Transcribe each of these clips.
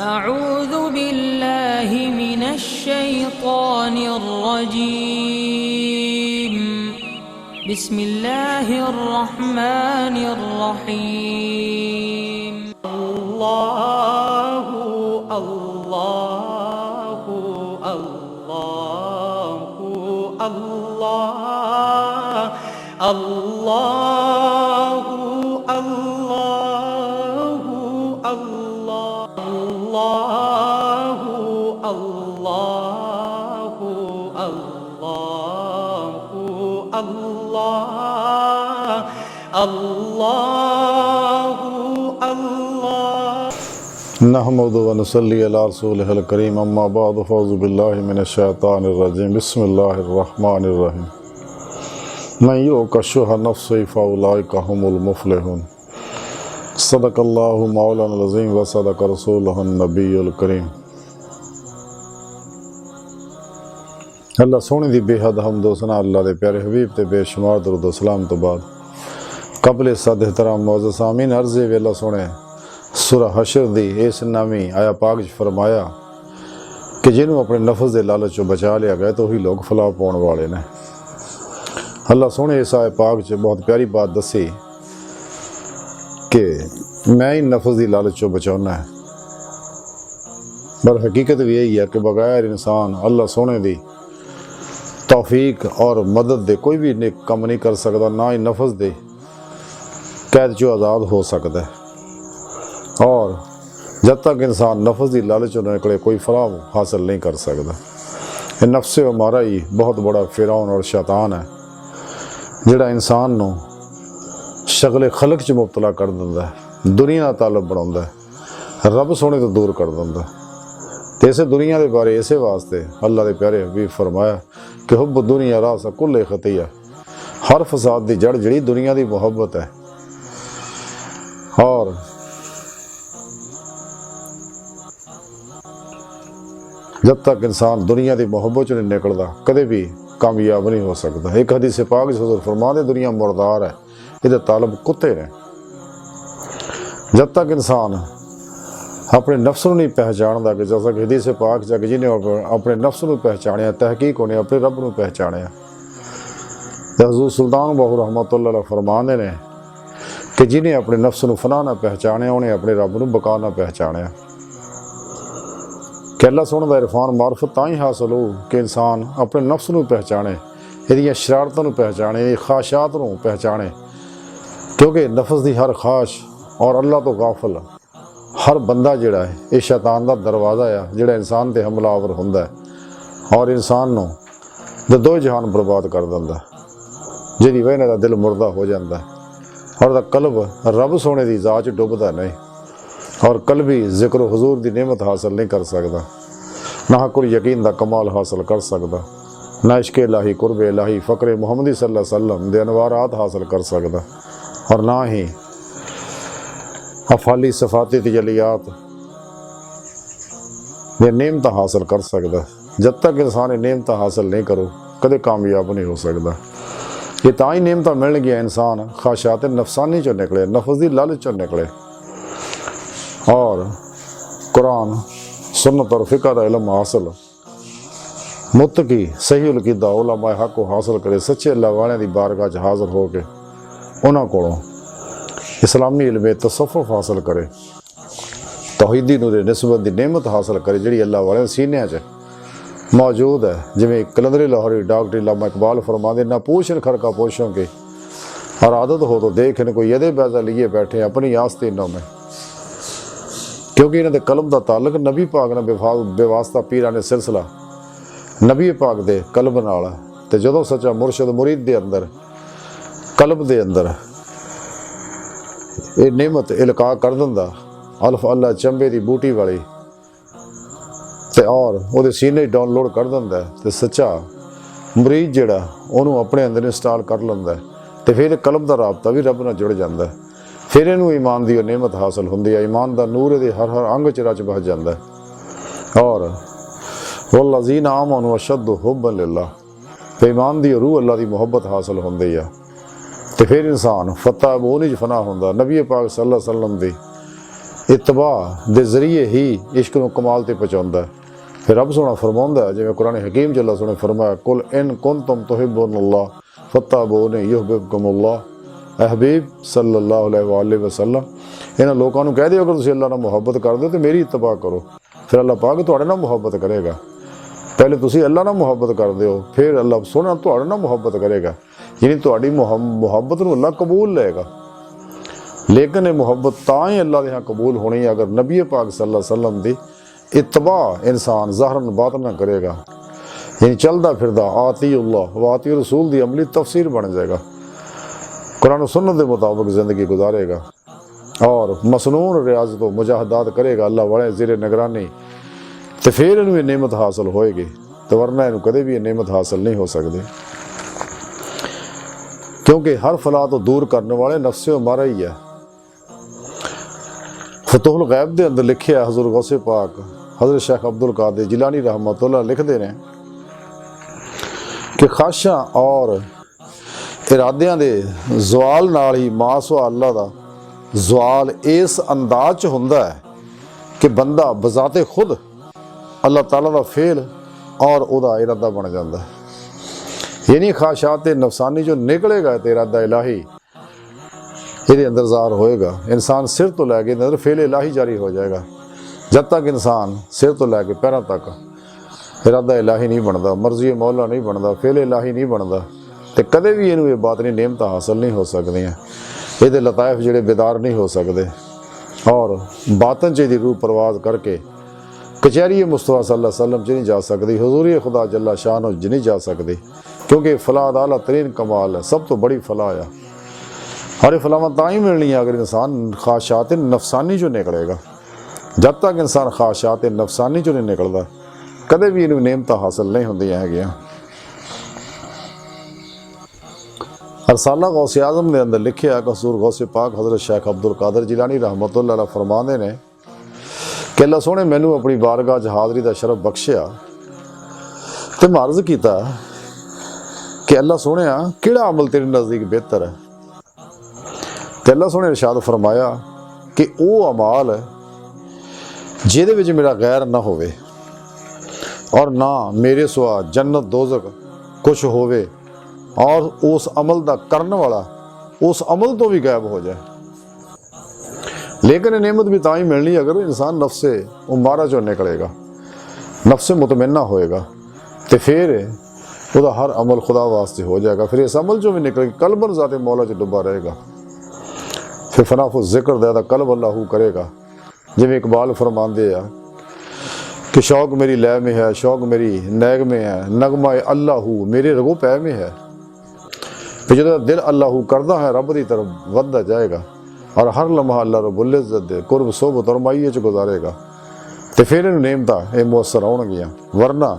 أعوذ بالله من الشيطان الرجيم بسم الله الرحمن الرحيم الله الله الله الله الله الله الله الله الله الله الله الله नहमदु व नुसल्ली अला रसूलिहिल करीम अम्मा बाद फ़ौज़ु बिल्लाहि मिनश्शैतानिर रजीम बिस्मिल्लाहिर रहमानिर रहीम मन युक़शुह नफ्सिही फ़उलाइका हुमुल मुफ़्लिहून सदक़ल्लाहु मौलाना अज़ीम व सदक़ रसूलुहुन नबियुल करीम। अल्लाह सोहने दी बेहद हम्दो सना अल्लाह दे प्यारे हबीब ते बेशुमार दरूद व सलाम तो बाद कबल सद एहतराम मौजूद सामीन अर्ज़े वेला सोने सूरा हशर दी इस नवी आया पाक फरमाया कि जिन्हों अपने नफ्स के लालच चो बचा लिया गया तो वही लोग फलाह पाने वाले ने। अल्लाह सोने इस आया पाक च बहुत प्यारी बात दसी कि मैं ही नफ्स की लालच चो बचाना है, पर हकीकत भी यही है कि बगैर इंसान अल्लाह सोने दी तौफीक और मदद दे कोई भी नेक कम नहीं कर सकता, ना ही नफ्स दे कैद चो आज़ाद हो सकता है। और जब तक इंसान नफ्स की लालच न निकले कोई फलाह हासिल नहीं कर सकता। ये नफ्स हमारा ही बहुत बड़ा फिरौन और शैतान है जिहड़ा इंसान नू शगले खलक च मुबतला कर दिंदा है, दुनिया का तालब बनाउंदा है, रब सोने तो दूर कर दिंदा। तो इस दुनिया के बारे इस वास्ते अल्लाह के प्यारे हबीब फरमाया कि हुब दुनिया रास कुल्ले खतिया, हर फसाद की जड़ जिहड़ी दुनिया की मुहब्बत है। और जब तक इंसान दुनिया की मोहब्बत नहीं निकलता कदे भी कामयाब नहीं हो सकता। एक हदीस पाक हुज़ूर फरमाते दुनिया मुर्दार है, ये तालब कुत्ते ने। जब तक इंसान अपने नफ्स को नहीं पहचानता कि जैसा कि हदीस पाक च जिन्हें अपने नफ्स को पहचानिया तहकीक उन्हें अपने रब को पहचानिया। हुज़ूर सुल्तान बाहू रहमतुल्लाह अलैह फरमाते ने कि जिन्हें अपने नफ्स को फना ना पहचानिया उन्हें अपने रब को बका ना पहचानिया। कि अल्लाह सोहने दा इरफान मार्फत तां ही हासिल हो कि इंसान अपने नफ्स को पहचाने, इहदियां शरारतों को पहचाने, ख्वाहिशात को पहचाने। क्योंकि नफ्स की हर ख्वाहिश और अल्लाह तो गाफिल हर बंदा जिहड़ा है ये शैतान का दरवाज़ा है जिहड़ा इंसान ते हमलावर हुंदा है और इंसान नूं दो जहान बर्बाद कर दिंदा है, जिहदी वजह नाल दिल मुर्दा हो जाता है और कल्ब रब सोने की ज़ात च डुबदा नहीं और कल्बी जिक्र हुजूर की नेमत हासिल नहीं कर सकता, ना कुल यकीन का कमाल हासिल कर सकता, ना इश्क इलाही कुर्ब इलाही फ़क्र मुहम्मदी सल्लल्लाहु अलैहि वसल्लम दे अनवारात हासिल कर सकता और ना ही अफाली सफाती तजलियात ये नेमत हासिल कर सकता। जब तक इंसान नेमत हासिल नहीं करो कदे कामयाब नहीं हो सकता। ये तां ही नेमत मिल गया इंसान ख्वाहिशात नफसानी चो निकले, नफ्स की लालच चो निकले और कुरान सुन्नत और फ़िक़ह का इल्म हासिल मुत्तकी सही उलकीदा उलमा हक को हासिल करे, सच्चे अल्लाह वाले की बारगाह च हाज़िर हो के उन्होंने कोलों इस्लामी इल्म तसव्वुफ़ हासिल करे, तौहीदी नूर निस्बत की नेमत हासिल करे जिहड़ी अल्लाह वाले सीने च मौजूद है। जिमें कलंदरी लाहौरी डॉक्टर अल्लामा इकबाल फरमाते ना पूछ खर का पोशों के और आदत हो तो देख कोई यदे बैजा लिए बैठे अपनी आस्तीनों में। क्योंकि इन्होंने कलम का ताल्लुक नबी पाक ने बेवास्ता पीरां ने सिलसिला नबी पाक दे कल्ब नाल है। ते जदों सच्चा मुर्शद मुरीद दे अंदर कल्ब दे अंदर ये नेमत इलका कर दिंदा अल्फ अल्लाह चंबे की बूटी वाली ते और वो सीने डाउनलोड कर दिंदा ते सच्चा मुरीद जिहड़ा उन्होंने अपने अंदर इंस्टॉल कर लैंदा ते फिर कल्ब का राबता भी रब नाल जुड़ जाता है। फिर इनू ईमान की नेमत हासिल होंदी है, ईमान का नूर ये हर हर अंग च रच बस जाता है। और वल्लज़ीना आमनू अशद्दु हुब्बन लिल्लाह, ईमान की रूह अल्लाह की मुहब्बत हासिल होंदी है। तो फिर इंसान फतह वो नहीं फना होंदा। नबी पाक सल्लल्लाहु अलैहि वसल्लम की इतबा दे जरिए ही इश्क नूं कमाल ते पहुँचाउंदा है। फिर रब सोना फरमाउंदा है जिवें कुरान हकीम च अल्लाह सोने फरमाया कुल इन कुंतुम तुहिब्बुनल्लाह फत्तबिऊनी युहब्बिबकुमुल्लाह। हबीब सल्लल्लाहु अलैहि वसल्लम इन्हां लोकां नूं कह दिओ अगर तुसीं अल्लाह नाल मुहब्बत करदे हो तो मेरी इतबा करो, फिर अल्लाह पाक तुहाडे नाल मुहब्बत करेगा। पहले तुसीं अल्लाह नाल मुहब्बत करदे हो, फिर अल्लाह सोना तुहाडे नाल मुहब्बत करेगा, यानी तुहाडी मुहब्बत नूं अल्लाह कबूल लेगा। लेकिन ये मुहब्बत तां ही अल्लाह दे हां कबूल होनी है अगर नबी पाक सल्लल्लाहु अलैहि वसल्लम दी इतबा इंसान ज़ाहरन बातन करेगा, यानी चलदा फिरदा आती अल्लाह व आती रसूल दी अमली तफसीर बन जाएगा, कुरान सुन्नत के मुताबिक ज़िंदगी गुजारेगा और मसनून रियाज़त व मुजाहदात करेगा अल्लाह वाले ज़ेरे निगरानी, तो फिर इन्हूं ये नेमत हासिल होएगी, तो वरना इन्हूं कदे भी ये नेमत हासिल नहीं हो सकती। क्योंकि हर फलाह तो दूर करने वाले नफ्से मारा ही है। फतहुल गैब के अंदर लिखे है हज़रत गौसे पाक हज़रत शेख अब्दुल कादिर जिलानी रहमतुल्लाह लिखते हैं कि ख्वाहिशां और इरादियां दे ज़वाल नाल ही मासवा अल्लाह दा ज़वाल इस अंदाज च हुंदा है कि बंदा बजाते खुद अल्लाह ताला दा फेल और उदा इरादा बन जाता है। यानी ख्वाहिशात नफसानी जो निकलेगा तो इरादा इलाही ये अंदर ज़ाहिर होएगा। इंसान सिर तो लैके अंदर फेल इलाही जारी हो जाएगा। जब तक इंसान सिर तो लैके पैरों तक इरादा इलाही नहीं बनता, मर्जी मौला नहीं बनता, फेल इलाही नहीं बनता, तो कदे भी इनू ये बात नहीं नेमत हासिल नहीं हो सकदियाँ, ये लताइफ जोड़े बेदार नहीं हो सकते और बातन च रूह परवाज करके कचहरी मुस्तफा सल्लल्लाहु अलैहि वसल्लम च नहीं जा सकती, हुजूरी खुदा जल्ला शान च नहीं जा सकती, क्योंकि फलाह दा आला तरीन कमाल है, सब तो बड़ी फलाह है। और ये फलाह तां ही मिलनी है अगर इंसान ख्वाहिशात नफसानी जो निकलेगा। जब तक इंसान ख्वाहिशात नफसानी जो नहीं निकलता कदे भी इन्हूं नेमत हासिल नहीं होंदियां हैगियां। रसाला गौसे आज़म के अंदर लिखे है कसूर गौसे पाक हज़रत शेख अब्दुल कादिर जिलानी रहमतुल्लाह अलैह फरमाते ने कि अल्लाह सोने मैनू अपनी बारगाह च हाज़री का शरफ बख्शिया तो मैं अर्ज़ किया कि अल्लाह सोने किहड़ा अमल तेरे नज़दीक बेहतर है, तो अल्लाह सोने इरशाद फरमाया कि वो अमाल जिहदे विच मेरा गैर ना होवे और ना मेरे सिवा जन्नत दोज़ख कुछ होवे और उस अमल का करने वाला उस अमल तो भी गायब हो जाए। लेकिन नेमत भी तां ही मिलनी अगर इंसान नफ्से उमारा चो निकलेगा, नफ्से मुतमन्ना होएगा, तो फिर उसका हर अमल खुदा वास्ते हो जाएगा। फिर इस अमल जो भी निकलेगा कल्बन ज़ाते मौला च डुबा रहेगा, फिर फनाफु जिक्र दा कल्ब अल्लाहू करेगा। जिवें इकबाल फरमांदे आ कि शौक मेरी लय में है, शौक मेरी नैग में है, नगमा अल्लाहू मेरे रगो पै में है। तो जो दिल अल्लाहू करदा है रब की तरफ वधदा जाएगा और हर लम्हा अल्लाह रब्बुल इज़्ज़त दे कुर्ब सोबत और माइये च गुजारेगा, तो फिर इन्हूं नेमतां ये मुअस्सर होणगियां, वरना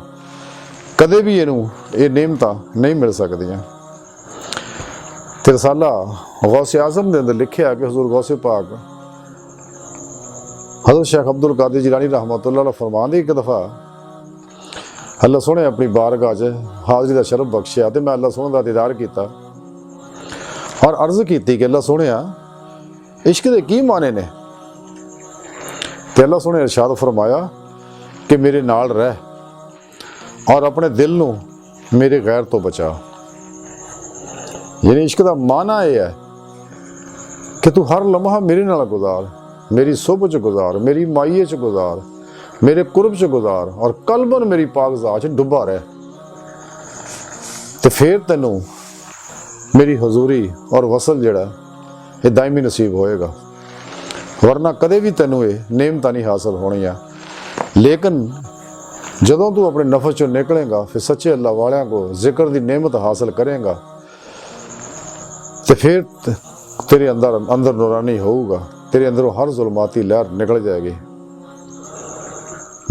कदे भी इन्हूं ये नेमतां नहीं मिल सकदियां। ते रसाला गौसे आज़म के अंदर लिखे है कि हुज़ूर गौसे पाक हज़रत शेख अब्दुल कादिर जिलानी रहमतुल्लाह अलैह फरमांदे एक दफ़ा अल्लाह सोने अपनी बारगाह च हाज़री का शरफ बख्शिया तो मैं अल्लाह सोने का दीदार किया और अर्ज़ की कि अल्लाह सोने इश्क दे की माने ने, तो अल्लाह सोने इरशाद फरमाया कि मेरे नाल रह और अपने दिल नूं मेरे गैर तो बचा। यानी इश्क का माना यह है कि तू हर लम्हा मेरे नाल गुजार, मेरी सुबह च गुजार, मेरी माइये च गुजार, मेरे कुर्ब च गुजार और कल्बन मेरी पाक ज़ात च डुबा रहे, तो फिर तेनू मेरी हजूरी और वसल जड़ा ये दायमी नसीब होएगा, वरना कदे भी तेनू ये नेमत नहीं हासिल होनी है। लेकिन जदों तू अपने नफस चो निकलेगा फिर सच्चे अल्लाह वालियां को जिक्र की नेमत हासिल करेगा, तो फिर तेरे अंदर नूरानी होगा, तेरे अंदरों हर जुल्माती लहर निकल जाएगी।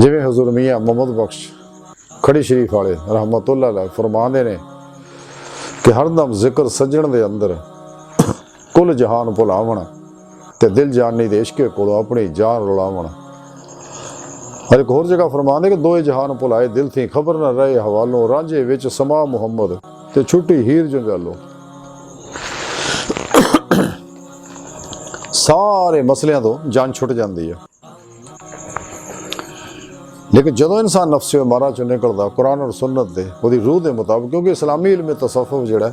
जिवें हुज़ूर मियाँ मोहम्मद बख्श खड़ी शरीफ वाले रहमतुल्लाह अलैह फरमांदे ने कि हरदम जिक्र सजण दे अंदर कुल जहान भुलावण ते दिल जानी दे इश्के कोलों अपनी जान रुलावण। और एक होर जगह फरमांदे कि दोए जहान भुलाए दिल थी खबर न रहे हवालों, रांझे विच समा मुहम्मद ते छुट्टी हीर जंजालो। ਸਾਰੇ ਮਸਲਿਆਂ ਤੋਂ ਜਾਨ ਛੁੱਟ ਜਾਂਦੀ ਹੈ। ਲੇਕਿਨ ਜਦੋਂ ਇਨਸਾਨ ਨਫਸੇ ਮਾਰਾ ਚੋਂ ਨਿਕਲਦਾ ਕੁਰਾਨ ਔਰ ਸੁਨਨਤ ਦੇ ਉਹਦੀ ਰੂਹ ਦੇ ਮੁਤਾਬਕ, ਕਿਉਂਕਿ ਇਸਲਾਮੀ ਇਲਮ ਤਸੱਵੁਫ ਜਿਹੜਾ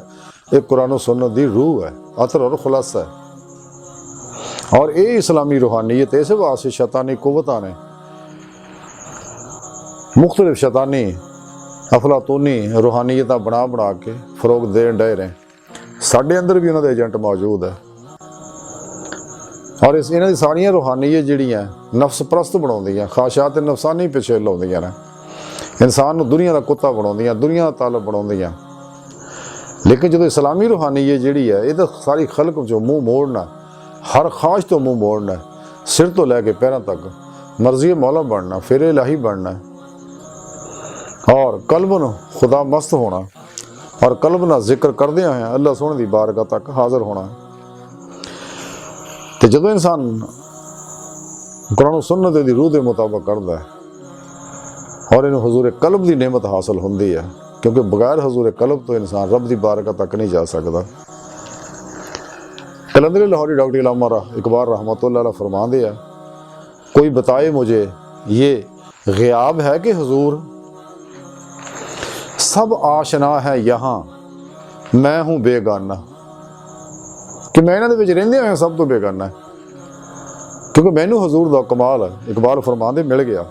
ਇਹ ਕੁਰਾਨ ਔਰ ਸੁਨਨਤ ਦੀ ਰੂਹ ਹੈ, ਅਤਰ ਔਰ ਖੁਲਾਸਾ ਹੈ। ਔਰ ਇਹ ਇਸਲਾਮੀ रूहानियत इस वास्ते शैतानी कुव्वतां ने मुख्तलिफ शैतानी अफलातूनी रूहानियतां बना के फरोग देन डे रहे। साडे अंदर भी उन्होंने एजेंट मौजूद है और इन्हां दी सारियां रूहानियत जिहड़ियां नफ्स परस्त बनाउंदियां, ख्वाहिशात नफसानी पिछे लाउंदियां ने, इंसान नूं दुनिया दा कुत्ता बनाउंदियां, दुनिया दा तालब बनाउंदियां। लेकिन जो इस्लामी रूहानियत जिहड़ी है ये सारी खलक जो मूँह मोड़ना, हर ख्वाहिश तो मुँह मोड़ना, सिर तो लैके पैरों तक मर्जी मौला बनना, फिर इलाही बनना और कल्ब नूं खुदा मस्त होना और कल्ब ना जिक्र करदे होए अल्लाह सोहणे दी बारगाह तक हाज़र होना। तो जदों इंसान कुरान सुन्नत दी रूह के मुताबिक करता है और इन्हूं हजूर कल्ब की नेमत हासिल होंदी है, क्योंकि बगैर हजूर कल्ब तो इंसान रब की बारगाह तक नहीं जा सकता। कलंदर लाहौरी डॉक्टर अल्लामा इकबाल रहमतुल्लाह अलैह फरमाते हैं, कोई बताए मुझे ये ग़ियाब है कि हुजूर सब आशना है यहाँ मैं हूँ बेगाना, कि मैं इन्हां दे विच रहिंदे होए सब तो बेगाना है, क्योंकि मैनू हजूर दा कमाल है। इकबाल फरमाते मिल गया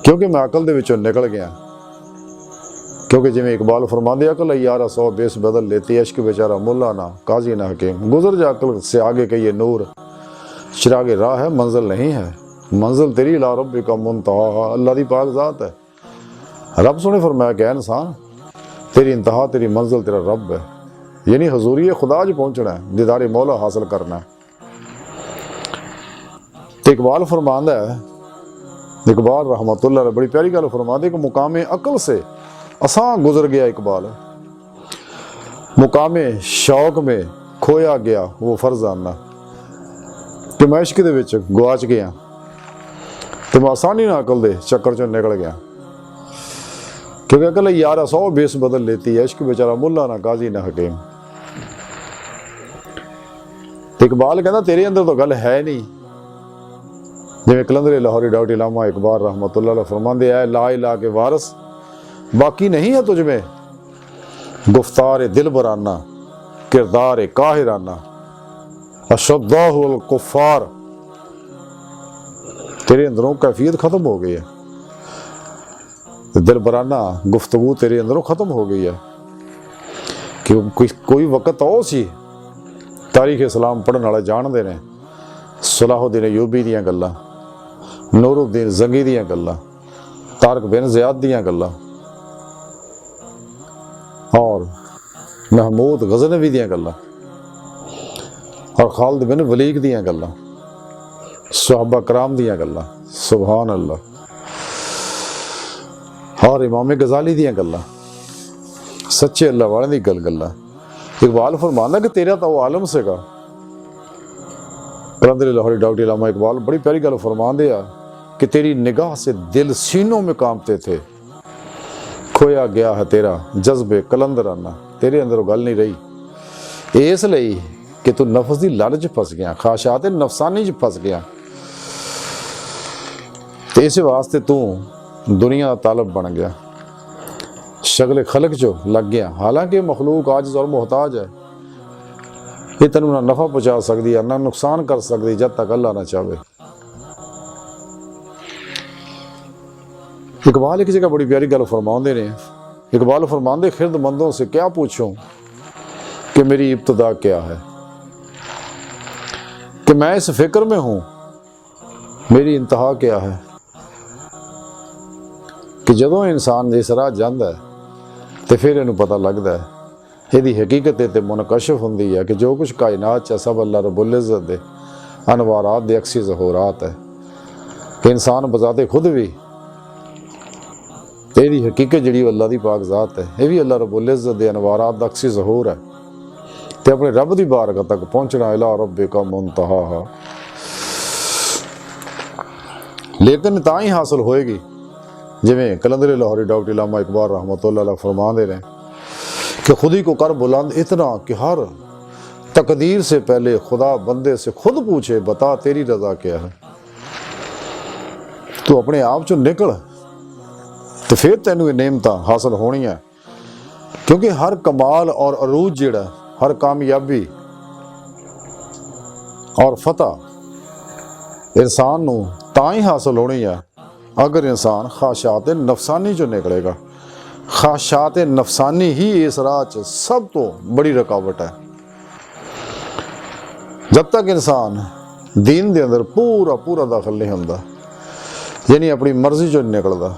क्योंकि मैं अकल दे विचों निकल गया, क्योंकि जिमें इकबाल फरमाते अकल यारा 100 बेस बदल लेती, इश्क बेचारा मुल्ला ना काजी ना हकीम, गुजर जा अकल से आगे के ये नूर, चिरागे राह है मंजिल नहीं है, मंजिल तेरी ला रब का मुंतहा, अल्लाह दी पाक ज़ात है। रब सोने फरमाया क्या इंसान तेरी इंतहा तेरी मंजिल तेरा रब है, यानी हजूरी खुदा च पहुँचना है, दीदार मौला हासिल करना है। तो इकबाल फरमांदा है, इकबाल रहमतुल्लाह बड़ी प्यारी गल फरमाते कि मुकाम अकल से असां गुजर गया इकबाल, मुकामे शौक में खोया गया वो फरजाना, कि मैं इश्क दे विच गुआच गया तो मैं आसानी ना अकल दे चक्कर चों निकल गया, क्योंकि अकल यार 100 बेस बदल लेती है, इश्क बेचारा मुल्ला ना काजी ना हकीम। इकबाल कहता तेरे अंदर तो गल है नहीं, जिवें कलंदर लाहौरी डॉक्टर अल्लामा इकबाल रहमतुल्लाह अलैह फरमांदे है, ला इला के वारस बाकी नहीं है तुझ में, गुफ्तार दिल बराना किरदार काहिराना, अशद्दाहुल कुफ्फार, तेरे अंदरों कैफियत खत्म हो गई है, दिल बराना गुफ्तगू तेरे अंदरों खत्म हो गई है। कि कोई वक़्त आओ सी तारीख इस्लाम पढ़ने वाले जानते ने, सलाहुद्दीन अयूबी दियां गल्लां, नूरुद्दीन जंगी दियां गल्लां, तारक बिन ज़ियाद दियां गल्लां और महमूद गज़नवी दियां गल्लां और खालिद बिन वलीद दियां गल्लां, सहाबा कराम दियां गल्लां, सुभान अल्लाह, और इमाम गज़ाली दियां गल्लां, सच्चे अल्लाह वाले दी गल्लां। इकबाल फरमांदा कि तेरा तो वो आलम सेगा। कलंदर लाहौरी डॉक्टर अल्लामा इकबाल बड़ी प्यारी गल फरमांदे आ कि तेरी निगाह से दिल सीनों में कांपते थे, खोया गया है तेरा जज्बे कलंदराना, तेरे अंदर गल नहीं रही इसलिए कि तू नफस की लालच फस गया, ख्वाहिशात नफसानी च फस गया, तो इस वास्ते तू दुनिया का तालब बन गया, शगले खलक चो लग गया। हालांकि मखलूक आजिज़ और मोहताज है, ये तेनू ना नफा पहुँचा सकती है ना नुकसान कर सकती जब तक अल्लाह ना चाहे। इकबाल एक जगह बड़ी प्यारी गल फरमाते ने, इकबाल फरमाते खिरदमंदों से क्या पूछूं कि मेरी इब्तदा क्या है, कि मैं इस फिक्र में हूं मेरी इंतहा क्या है। कि जदों इंसान इस राह जाता है तो फिर इन्हू पता लगता है यदी हकीकत ते मुनकशिफ होंदी है कि जो कुछ कायनात च सब अल्लाह रब्बुल इज़्ज़त दे अनवारात दे अक्सी ज़हूरात है, कि इंसान बजाते खुद भी तेरी हकीकत जी अल्लाह की पाक ज़ात है, यह भी अल्लाह रब्बुल इज़्ज़त दे अनवारात दा अक्सी ज़हूर है, तो अपने रब की बारगाह तक पहुँचना इला रब्बे का मुंतहा। लेकिन ता ही हासिल होएगी जिमें कलंदर लाहौरी डॉक्टर अल्लामा इकबाल रहमतुल्लाह अलैह फरमाते हैं कि खुद ही को कर बुलंद इतना कि हर तकदीर से पहले खुदा बंदे से खुद पूछे बता तेरी रजा क्या है, तू अपने आप चो निकल तो फिर तेनू नेमत हासिल होनी है। क्योंकि हर कमाल और अरूज जिहड़ा, हर कामयाबी और फतह इंसान नू तां ही हासिल होनी है अगर इंसान ख्वाहिशात नफसानी चो निकलेगा। ख्वाहिशात नफसानी ही इस राह च सब तो बड़ी रुकावट है। जब तक इंसान दीन दे अंदर पूरा पूरा दाखिल नहीं होंदा, यानी अपनी मर्जी चो निकलदा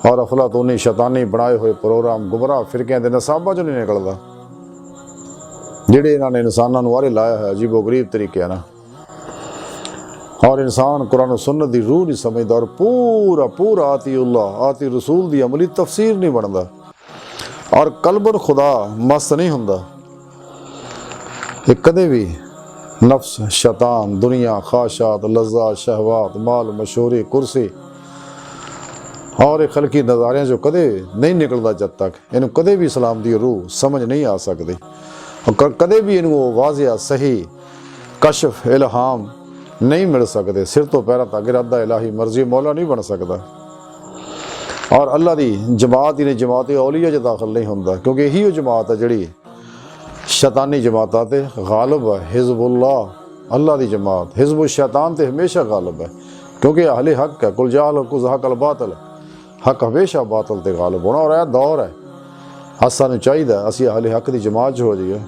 और अफलातूनी शैतानी बनाए हुए प्रोग्राम गुमराह फिरकियां दे नसाबा चो नहीं निकलदा जिहड़े इन्होंने इंसानों नूं वारे लाया है अजीबो गरीब तरीके ना, और इंसान कुरान और सुन्नत दी रूह नहीं समझदा और पूरा पूरा आती अल्लाह आती रसूल दी अमली तफसीर नहीं बनदा और कल्बन खुदा मस्त नहीं हुंदा। ये कदे भी नफ्स, शैतान, दुनिया, ख्वाहिशात, लज्जात, शहवात, माल, मशहूरी, कुर्सी और एक खलकी नज़ारियां जो कदे नहीं निकलता जब तक इन्हू कदे भी इस्लाम दी रूह समझ नहीं आ सकती और कदे भी इन्हू वाजिया सही कशफ इल्हाम नहीं मिल सकते। सिर तो पैरों तक इरादा इलाही मर्जी मौला नहीं बन सकता और अल्लाह दी जमात ही जमात औलिया च दाखिल नहीं होंदा, क्योंकि यही वो जमात है जिहड़ी शैतानी जमातां ते गालिब है। हिज़्बुल्लाह अल्लाह दी जमात, हिज़्बुल शैतान ते हमेशा गालिब है, क्योंकि अहले हक है। कुल जाल कुल हकल बातल, हक हमेशा बातल ते गालिब होना। और यह दौर है अस सानू चाहिए असी अहले हक दी जमात च हो जाइए,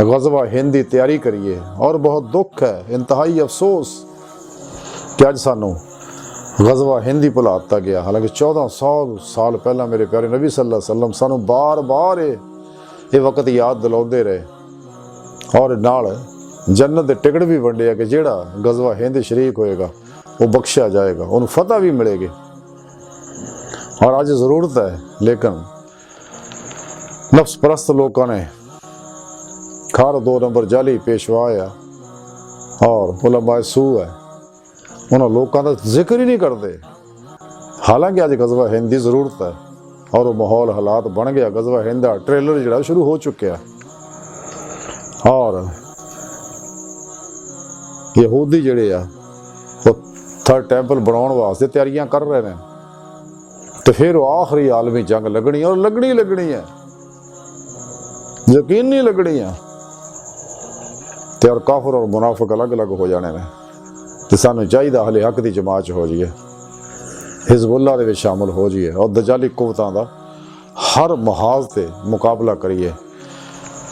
गज़वा हिंद की तैयारी करिए। और बहुत दुख है, इंतहाई अफसोस कि अज सानू गज़वा हिंद ही भुलाता गया। हालांकि 1400 साल पहला मेरे प्यारे नबी सल्लल्लाहु अलैहि वसल्लम सानू बार बार ये वक्त याद दिलाते रहे और नाल जन्नत के टिकट भी वंडे कि जेड़ा गज़वा हिंद शरीक होएगा वो बख्शा जाएगा, उन्हें फतह भी मिलेगी। और अज ज़रूरत है, लेकिन नफ्स परस्त लोगों ने खार 2 नंबर जाली पेशवा है और उलमाए सू है, उन्होंने लोगों का जिक्र ही नहीं करते। हालांकि अज गज़वा हिंद की ज़रूरत है और वो माहौल हालात बन गया। गज़वा हिंद का ट्रेलर जो शुरू हो चुका और यहूदी जिहड़े आ वो थर्ड टैंपल बनाने वास्ते तैयारियां कर रहे हैं, तो फिर वो आखिरी आलमी जंग लगनी और लगनी है, यकीन नहीं लगनी है। तो और काफिर और मुनाफिक अलग अलग हो जाने ने। तो सानू चाहिए अहले हक की जमात हो जाइए, हिज़बुल्लाह दे विच शामिल हो जाइए और दजाली कुवतां दा हर महाज से मुकाबला करिए।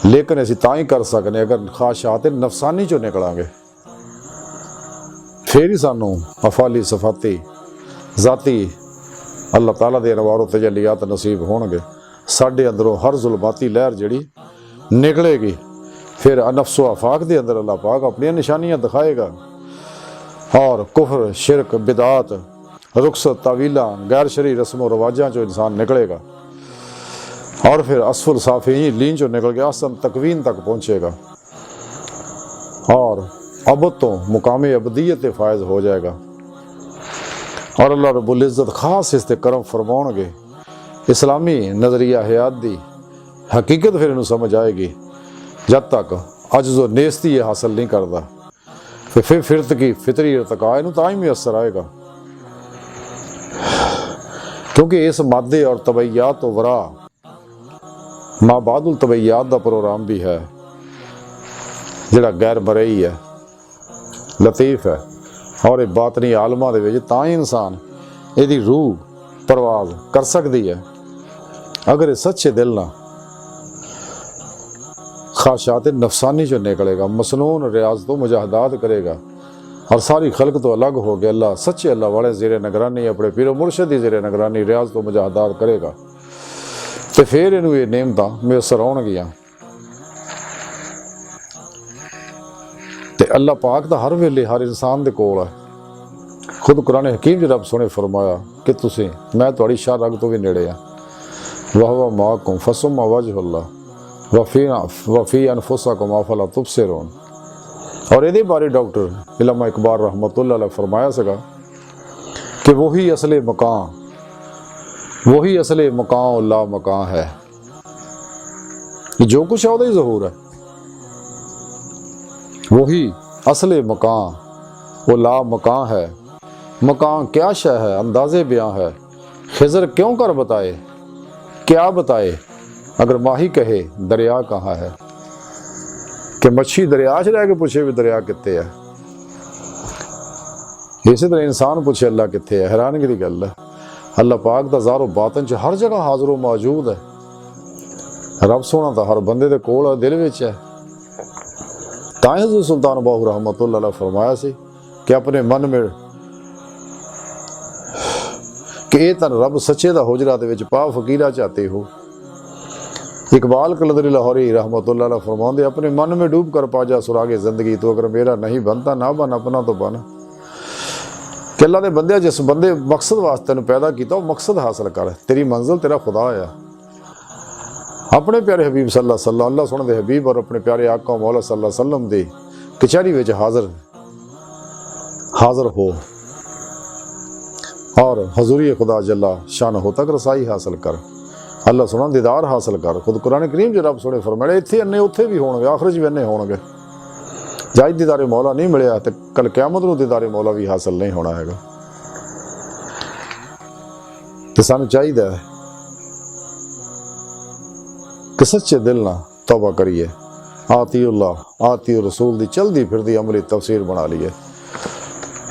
लेकिन असीं तां ही कर सकने अगर ख्वाहिशात नफसानी चो निकलांगे, फिर ही सानू अफाली सफाती जाती अल्लाह ताला दे अनवार तजलियात नसीब होणगे। साडे अंदरों हर जुल्माती लहर जिहड़ी निकलेगी, फिर नफ्सो आफाक दे अंदर अल्लाह पाक अपनी निशानियां दिखाएगा और कुफर, शिरक, बिदात, रुखसत, तावीला, गैर शरी रस्म रवाजा चो इंसान निकलेगा और फिर असफुल साफी लीन चो निकल के आसन तकवीन तक पहुँचेगा और अब तो मुकाम अबदियत फायज हो जाएगा। और अल्लाह रब्बुल इज़्ज़त खास इस ते करम फरमाउणगे। इस्लामी नज़रिया हयात दी हकीकत फिर इन्हू समझ आएगी। जब तक अज्ज़ व नेस्ती ये हासिल नहीं करता फिर फिरत की फितरी इर्तिका इन्हू तां ही मुयसर आएगा, क्योंकि इस मादे और तबैयात तो वरा माबादुल तबैयात का प्रोग्राम भी है जिहड़ा गैर मरई है, लतीफ़ है और ये बातनी आलमा दे विच तां ही इंसान इहदी रूह परवाज कर सकती है अगर ये सच्चे दिल ना ख्वाहिशात नफसानी जो निकलेगा, मसनून रियाज तो मुजाहदात करेगा और सारी खल्क तो अलग हो गया। अल्लाह सच्चे अल्लाह वाले ज़ेरे निगरानी अपने पीरो मुर्शद की ज़ेरे निगरानी रियाज तो मुजाहदात करेगा, तो फिर इनू ये नेमतां मुयसर होणगियां। ते अल्लाह पाक दा हर वेले हर इंसान दे कोल है। खुद कुरान हकीम च रब सोने फरमाया कि तुसीं मैं तुहाड़ी शाह रग तो भी नेड़े आ, वहुवा माअकुम फसुम्मा वजहुल्लाह वफ़ी अनफुसिकुम अफ़ला तुबसिरून। और ये बारे डॉक्टर इल्लामा इकबाल रहमतुल्लाह अलैह फरमाया सका कि वही असले मकान ला मकान है, जो कुछ है वही ज़हूर है। वही असले मकान वो ला मकान है, मकान क्या शय है अंदाजे बयां है। खिजर क्यों कर बताए क्या बताए, अगर माही कहे दरिया कहाँ है। कि मच्छी दरिया च रह के पूछे भी दरिया कित्ते है। इसी तरह इंसान पूछे अल्लाह कित्थे है, हैरानगी की गल है। अल्लाह पाक दा ज़ाहिर बातिन च हर जगह हाज़िर व मौजूद है। रब सोना तो हर बंदे दे कोल है, दिल विच है। तां हज़रत सुल्तान बाहू रहमतुल्लाह अलैह फरमाया सी कि अपने मन में कि ये तन रब सच्चे दा हुजरा दे विच पा फकीरा चाहते हो। इकबाल कलंदरी लाहौरी रहमतुल्लाह अलैह फरमाते अपने मन में डूब कर पा जा सुरागे जिंदगी, तो अगर मेरा नहीं बनता ना बन अपना तो बन। कि अल्लाह दे बंदे जिस बंदे मकसद वास्ते तेन पैदा किया वो मकसद हासिल कर, तेरी मंजिल तेरा खुदा है। अपने प्यारे हबीब सल्लल्लाहु अलैहि वसल्लम अल्लाह सोहने दे हबीब और अपने प्यारे आका मौला सल्लल्लाहु अलैहि वसल्लम दी कचहरी विच हाजिर हो और हजूरी खुदा जल्ला शान हो तक रसाई हासिल कर, अल्लाह सोहना दीदार हासिल कर। खुद कुरान करीम च रब सोहने फरमाया इत्थे अन्ने उत्थे भी होणगे, आखिर च भी अन्ने होणगे। जज दीदारे मौला नहीं मिलिया तो कल क़यामत नूं दीदारे मौला भी हासिल नहीं होना हैगा। तो सानूं चाहिदा है कि सच्चे दिल नाल तौबा करिए, आतीउल्लाह आती रसूल दी चलदी फिरदी अमली तफसीर बना लीए,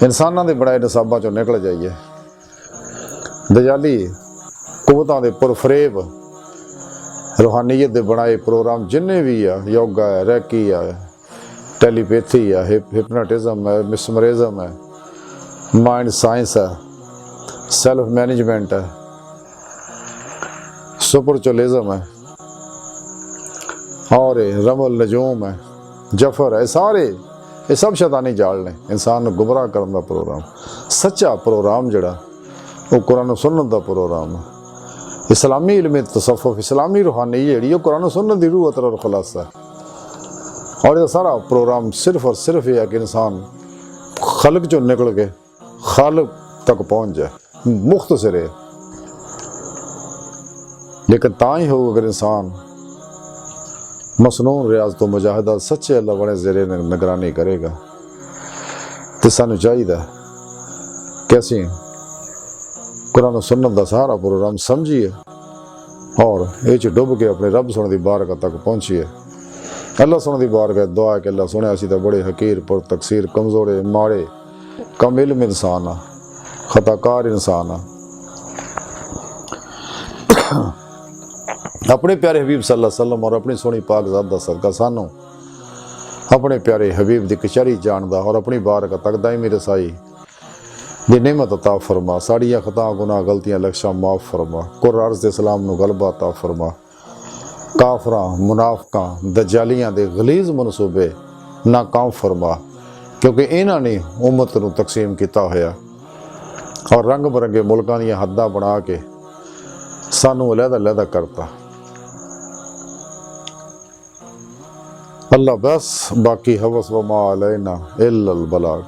इंसानां दे बनाए नसाबां चों निकल जाइए। दजाली कुवतां दे पुरफरेब रूहानीयत दे बनाए प्रोग्राम जिन्ने भी आ, योगा है, रैकी है, टेलीपैथी है, हिप्नोटिज्म है, मिसमरिज्म है, माइंड साइंस है, सेल्फ मैनेजमेंट है, सुपरचुअलिज्म है और रमल नजूम है, जफर है, सारे ये सब शैतानी जाल ने इंसान को गुमराह करने का प्रोग्राम। सच्चा प्रोग्राम जड़ा वो कुरान सुन्नत का प्रोग्राम है। इस्लामी इल्म तसव्वुफ इस्लामी रूहानी जी कुरान सुन्नत की रूह और खुलासा है। और ये सारा प्रोग्राम सिर्फ और सिर्फ ये है कि इंसान खलक चो निकल के खालिक तक पहुँच जाए, मुख्तसर है। लेकिन ता ही हो अगर इंसान मसनून रियाज तो मुजाहिदा सच्चे अल्लाह बड़े ज़ेरे निगरानी करेगा। तो सानू चाहिए कैसे कुरान सुन्नत का सारा प्रोग्राम समझिए और ये डुब के अपने रब सोने की बारगाह तक पहुँचिए। अल्लाह सोने की बारगाह दुआ है कि अल्लाह सुने असी तो बड़े हकीर पुर तकसीर कमज़ोरे माड़े कम इल्म इंसान आ, खताकार इंसान आ। अपने प्यारे हबीब सल्लल्लाहु अलैहि वसल्लम और अपनी सोहनी पाक ज़ात दा सदका सानू अपने प्यारे हबीब दी कचहरी जानदा और अपनी बारगाह तक दायमी रसाई दी नेमत अता फरमा। साड़ियाँ खता गुनाह गलतियाँ लक्शा माफ़ फरमा। कुर अर्ज़ इस्लाम नू गलबा अता फरमा। काफरां मुनाफिकां दज्जालियां दे गलीज़ मनसूबे नाकाम फरमा, क्योंकि इन्हां ने उम्मत नू तकसीम किया होया और रंग बरंगे मुल्कां दीयां हद्दां बना के सानू अलहदा करता। अल्लाह बस बाकी हवस व मा अलैना इल्लल बलाग।